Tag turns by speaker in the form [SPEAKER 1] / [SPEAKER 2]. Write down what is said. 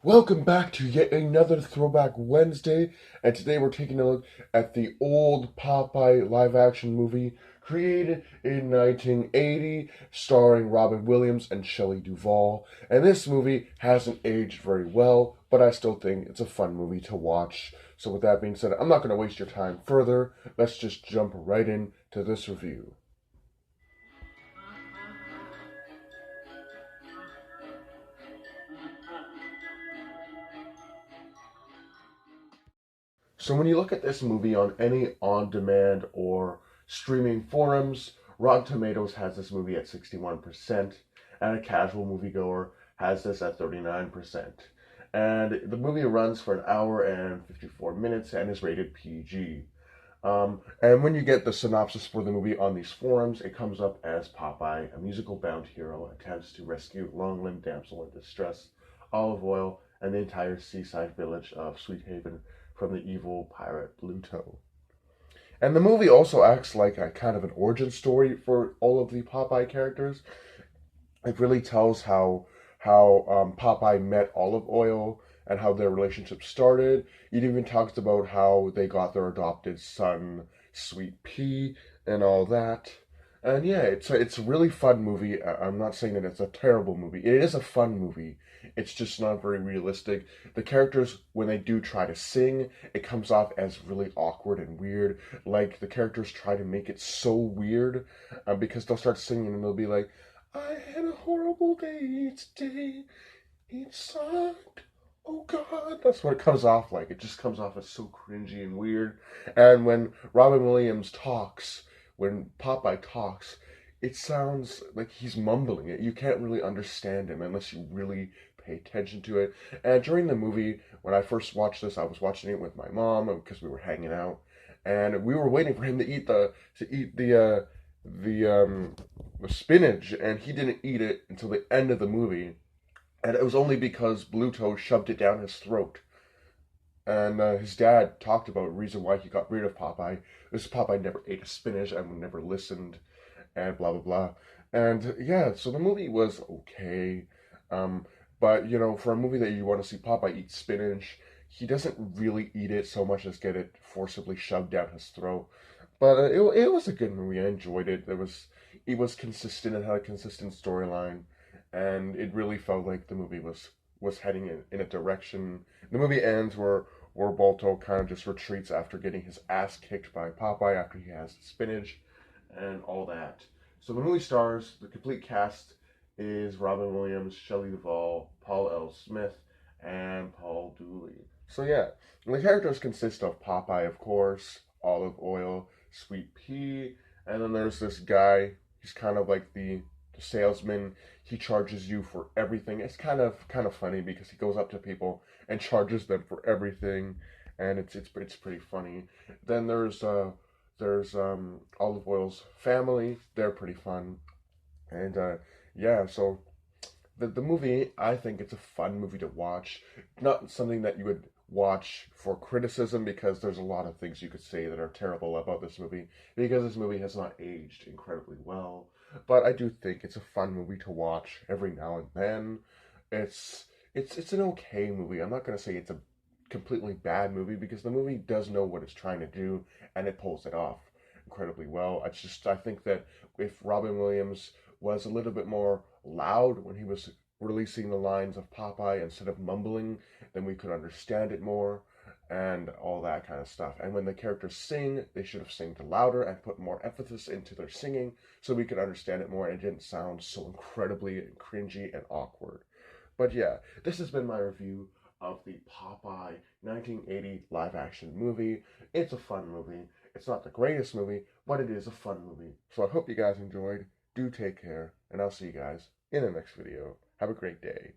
[SPEAKER 1] Welcome back to yet another Throwback Wednesday, and today we're taking a look at the old Popeye live-action movie created in 1980, starring Robin Williams and Shelley Duvall. And this movie hasn't aged very well, but I still think it's a fun movie to watch. So with that being said, I'm not going to waste your time further. Let's just jump right into this review. So when you look at this movie on any on-demand or streaming forums, Rotten Tomatoes has this movie at 61%, and a casual moviegoer has this at 39%. And the movie runs for an hour and 54 minutes and is rated PG. And when you get the synopsis for the movie on these forums, it comes up as Popeye, a musical bound hero, attempts to rescue long-limbed damsel in distress, Olive Oil, and the entire seaside village of Sweet Haven from the evil pirate Bluto. And the movie also acts like a kind of an origin story for all of the Popeye characters. It really tells how Popeye met Olive Oil and how their relationship started. It even talks about how they got their adopted son, Sweet Pea, and all that. And yeah, it's a really fun movie. I'm not saying that it's a terrible movie. It is a fun movie. It's just not very realistic. The characters, when they do try to sing, it comes off as really awkward and weird. Like the characters try to make it so weird because they'll start singing and they'll be like, I had a horrible day today. It sucked. Oh God, that's what it comes off like. It just comes off as so cringy and weird. And when Robin Williams talks, when Popeye talks, it sounds like he's mumbling it. You can't really understand him unless you really pay attention to it. And during the movie, when I first watched this, I was watching it with my mom because we were hanging out, and we were waiting for him to eat the the spinach, and he didn't eat it until the end of the movie, and it was only because Bluto shoved it down his throat. And his dad talked about the reason why he got rid of Popeye. This Popeye never ate a spinach and never listened, and blah blah blah. And yeah, so the movie was okay, um, but you know, for a movie that you want to see Popeye eat spinach, he doesn't really eat it so much as get it forcibly shoved down his throat. But it was a good movie. I enjoyed it. It was consistent. It had a consistent storyline, and it really felt like the movie was heading in a direction. The movie ends where Balto kind of just retreats after getting his ass kicked by Popeye after he has the spinach and all that. So the movie stars, the complete cast is Robin Williams, Shelley Duvall, Paul L. Smith, and Paul Dooley. So yeah, the characters consist of Popeye, of course, Olive Oil, Sweet Pea, and then there's this guy. He's kind of like the salesman. He charges you for everything. It's kind of funny because he goes up to people and charges them for everything, and it's pretty funny. Then there's Olive Oil's family. They're pretty fun, and yeah. So the movie, I think it's a fun movie to watch. Not something that you would watch for criticism because there's a lot of things you could say that are terrible about this movie because this movie has not aged incredibly well. But I do think it's a fun movie to watch every now and then. It's it's an okay movie. I'm not gonna say it's a completely bad movie because the movie does know what it's trying to do and it pulls it off incredibly well. It's just I think that if Robin Williams was a little bit more loud when he was releasing the lines of Popeye instead of mumbling, then we could understand it more and all that kind of stuff. And when the characters sing, they should have sung louder and put more emphasis into their singing so we could understand it more and it didn't sound so incredibly cringy and awkward. But yeah, this has been my review of the Popeye 1980 live action movie. It's a fun movie. It's not the greatest movie, but it is a fun movie. So I hope you guys enjoyed. Do take care, and I'll see you guys in the next video. Have a great day.